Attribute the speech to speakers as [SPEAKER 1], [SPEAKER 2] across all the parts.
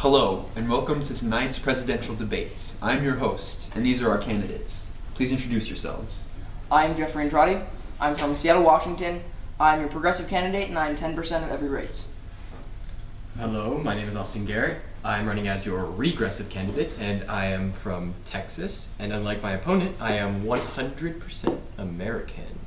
[SPEAKER 1] Hello, and welcome to tonight's presidential debates. I'm your host, and these are our candidates. Please introduce yourselves.
[SPEAKER 2] I'm Jeffrey Andrade. I'm from Seattle, Washington. I'm your progressive candidate, and I'm 10% of every race.
[SPEAKER 3] Hello, my name is Austin Garrett. I'm running as your regressive candidate, and I am from Texas. And unlike my opponent, I am 100% American.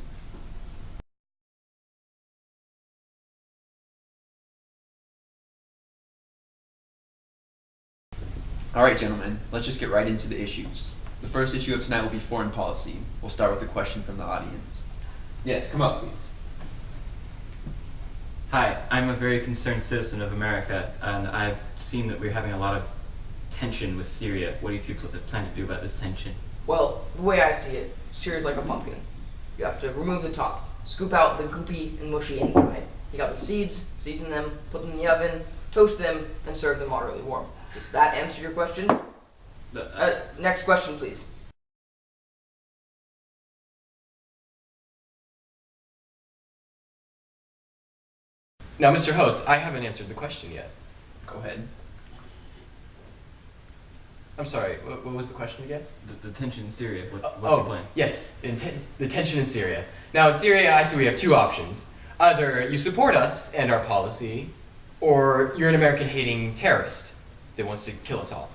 [SPEAKER 1] All right, gentlemen, let's just get right into the issues. The first issue of tonight will be foreign policy. We'll start with a question from the audience. Yes, come up, please.
[SPEAKER 4] Hi, I'm a very concerned citizen of America, and I've seen that we're having a lot of tension with Syria. What do you two plan to do about this tension?
[SPEAKER 2] Well, the way I see it, Syria's like a pumpkin. You have to remove the top, scoop out the goopy and mushy inside. You got the seeds, season them, put them in the oven, toast them, and serve them moderately warm. Does that answer your question? Next question, please.
[SPEAKER 3] Now, Mr. Host, I haven't answered the question yet.
[SPEAKER 1] Go ahead.
[SPEAKER 3] I'm sorry, what was the question again?
[SPEAKER 4] The tension in Syria. What's your plan?
[SPEAKER 3] Yes, the tension in Syria. Now, in Syria, I see we have two options. Either you support us and our policy, or you're an American-hating terrorist that wants to kill us all.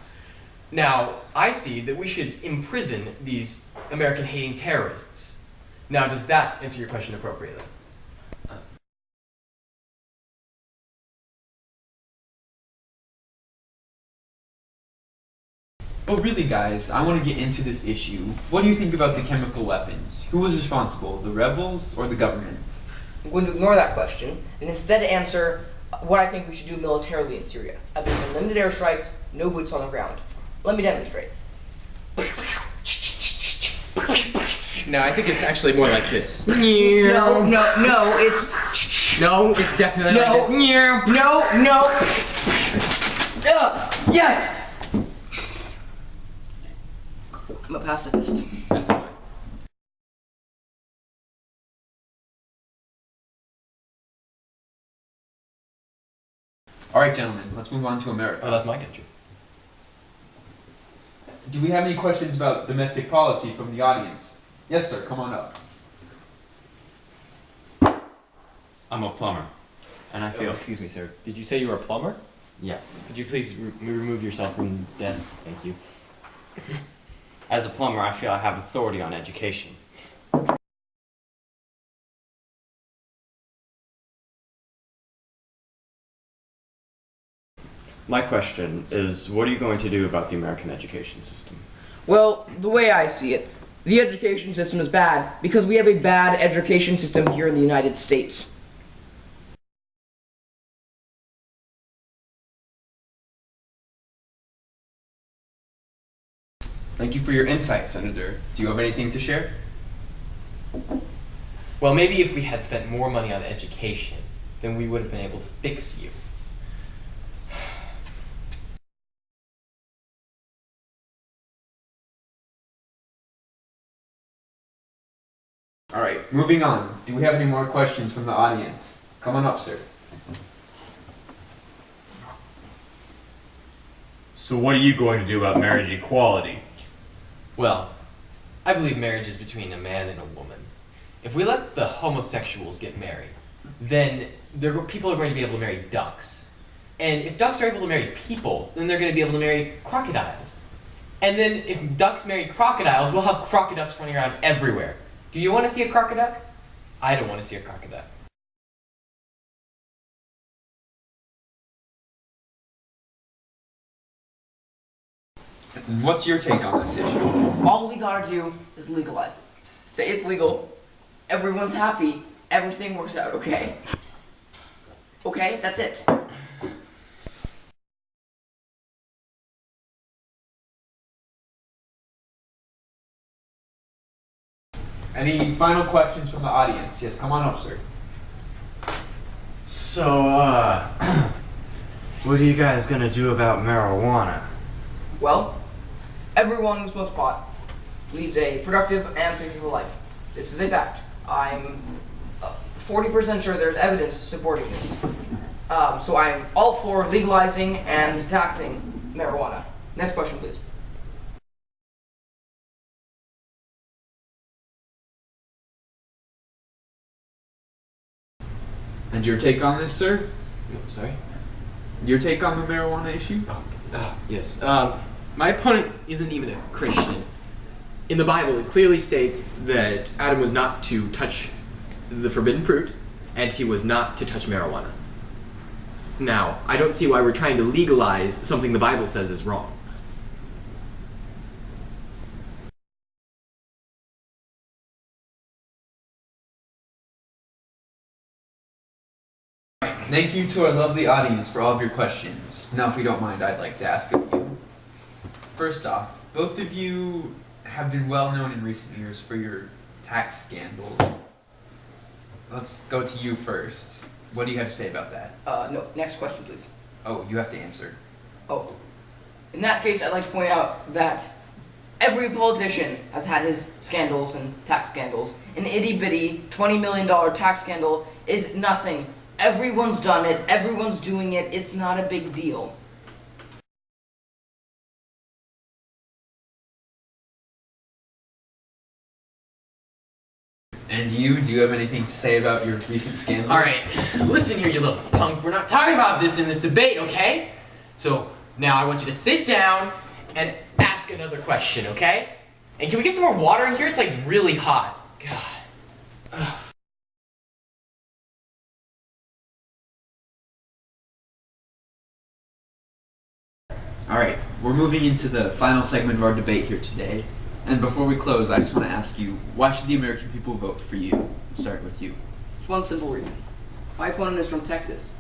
[SPEAKER 3] Now, I see that we should imprison these American-hating terrorists. Now, does that answer your question appropriately?
[SPEAKER 1] But really, guys, I want to get into this issue. What do you think about the chemical weapons? Who was responsible, the rebels or the government?
[SPEAKER 2] I'm going to ignore that question and instead answer what I think we should do militarily in Syria. I believe in limited airstrikes, no boots on the ground. Let me demonstrate.
[SPEAKER 3] No, I think it's actually more like this.
[SPEAKER 2] No, it's...
[SPEAKER 3] No, it's definitely
[SPEAKER 2] No.
[SPEAKER 3] like this.
[SPEAKER 2] No! Yes! I'm a pacifist.
[SPEAKER 3] That's fine.
[SPEAKER 1] All right, gentlemen, let's move on to America.
[SPEAKER 3] Oh, that's my country.
[SPEAKER 1] Do we have any questions about domestic policy from the audience? Yes, sir, come on up.
[SPEAKER 4] I'm a plumber, and I feel...
[SPEAKER 3] Excuse me, sir. Did you say you were a plumber?
[SPEAKER 4] Yeah.
[SPEAKER 3] Could you please remove yourself from the desk? Thank you.
[SPEAKER 4] As a plumber, I feel I have authority on education. My question is, what are you going to do about the American education system?
[SPEAKER 2] Well, the way I see it, the education system is bad because we have a bad education system here in the United States.
[SPEAKER 1] Thank you for your insight, Senator. Do you have anything to share?
[SPEAKER 3] Well, maybe if we had spent more money on education, then we would have been able to fix you.
[SPEAKER 1] All right, moving on. Do we have any more questions from the audience? Come on up, sir.
[SPEAKER 5] So what are you going to do about marriage equality?
[SPEAKER 3] Well, I believe marriage is between a man and a woman. If we let the homosexuals get married, then people are going to be able to marry ducks. And if ducks are able to marry people, then they're going to be able to marry crocodiles. And then if ducks marry crocodiles, we'll have crocoducks running around everywhere. Do you want to see a crocoduck? I don't want to see a crocoduck.
[SPEAKER 1] What's your take on this issue?
[SPEAKER 2] All we gotta do is legalize it. Say it's legal, everyone's happy, everything works out okay. Okay, that's it.
[SPEAKER 1] Any final questions from the audience? Yes, come on up, sir.
[SPEAKER 4] So, what are you guys gonna do about marijuana?
[SPEAKER 2] Well, everyone who smokes pot leads a productive and successful life. This is a fact. I'm 40% sure there's evidence supporting this. So I'm all for legalizing and taxing marijuana. Next question, please.
[SPEAKER 1] And your take on this, sir?
[SPEAKER 6] Sorry?
[SPEAKER 1] Your take on the marijuana issue?
[SPEAKER 6] Yes. My opponent isn't even a Christian. In the Bible, it clearly states that Adam was not to touch the forbidden fruit, and he was not to touch marijuana. Now, I don't see why we're trying to legalize something the Bible says is wrong.
[SPEAKER 1] Thank you to our lovely audience for all of your questions. Now, if you don't mind, I'd like to ask a few. First off, both of you have been well known in recent years for your tax scandals. Let's go to you first. What do you have to say about that?
[SPEAKER 2] No. Next question, please.
[SPEAKER 1] Oh, you have to answer.
[SPEAKER 2] Oh. In that case, I'd like to point out that every politician has had his scandals and tax scandals. An itty-bitty $20 million tax scandal is nothing. Everyone's done it. Everyone's doing it. It's not a big deal.
[SPEAKER 1] And you, do you have anything to say about your recent scandals?
[SPEAKER 3] Alright, listen here, you little punk. We're not talking about this in this debate, okay? So, now I want you to sit down and ask another question, okay? And can we get some more water in here? It's like really hot. God. Ugh.
[SPEAKER 1] Alright, we're moving into the final segment of our debate here today. And before we close, I just want to ask you, why should the American people vote for you? Let's start with you.
[SPEAKER 2] There's one simple reason. My opponent is from Texas.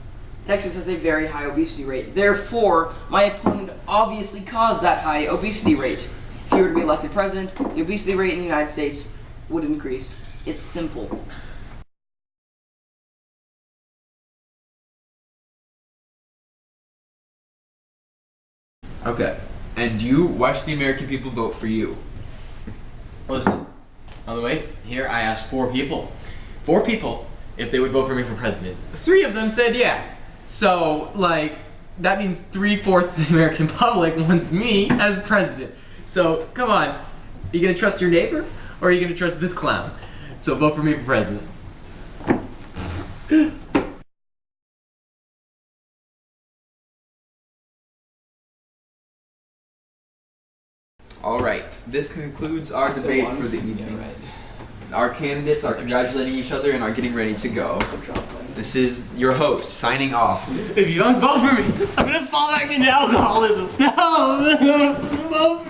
[SPEAKER 2] Texas has a very high obesity rate. Therefore, my opponent obviously caused that high obesity rate. If he were to be elected president, the obesity rate in the United States would increase. It's simple.
[SPEAKER 1] Okay. And you, why should the American people vote for you?
[SPEAKER 3] Listen, on the way here, I asked 4 people. 4 people if they would vote for me for president. 3 of them said yeah. So, like, that means 3/4 of the American public wants me as president. So, come on. Are you gonna trust your neighbor? Or are you gonna trust this clown? So vote for me for president.
[SPEAKER 1] Alright, this concludes our
[SPEAKER 2] So
[SPEAKER 1] debate
[SPEAKER 2] one.
[SPEAKER 1] for the evening.
[SPEAKER 3] Yeah, right.
[SPEAKER 1] Our candidates are congratulating each other and are getting ready to go. This is your host, signing off.
[SPEAKER 3] If you don't vote for me, I'm gonna fall back into alcoholism. No! Vote for me.